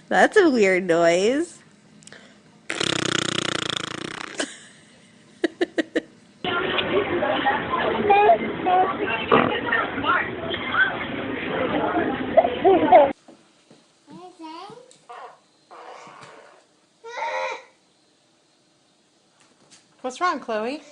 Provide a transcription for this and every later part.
That's a weird noise. What's wrong, Chloe?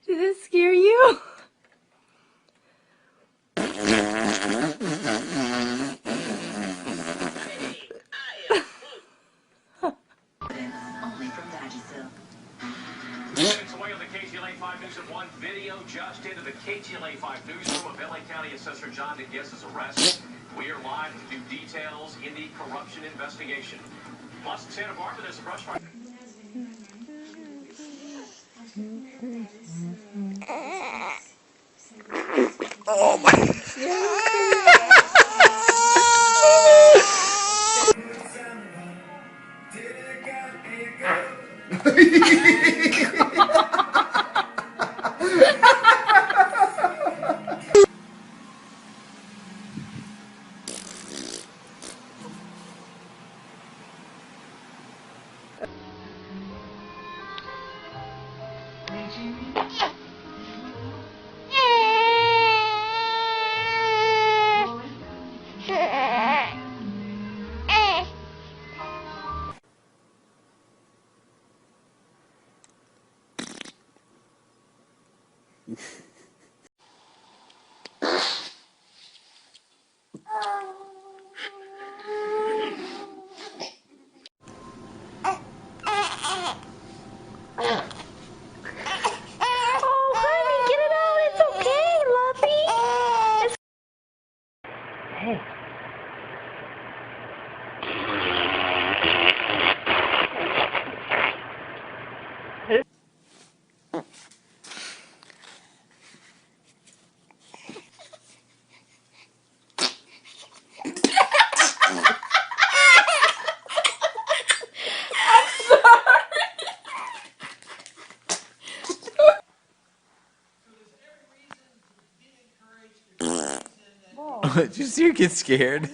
Did it scare you? Away on the KTLA 5 News at 1 video just into the KTLA 5 newsroom of LA County Assessor John DeGuess's arrest. We are live with new details in the corruption investigation. Plus, in Santa Barbara, there's a brush fire. Oh my. Did you see her get scared?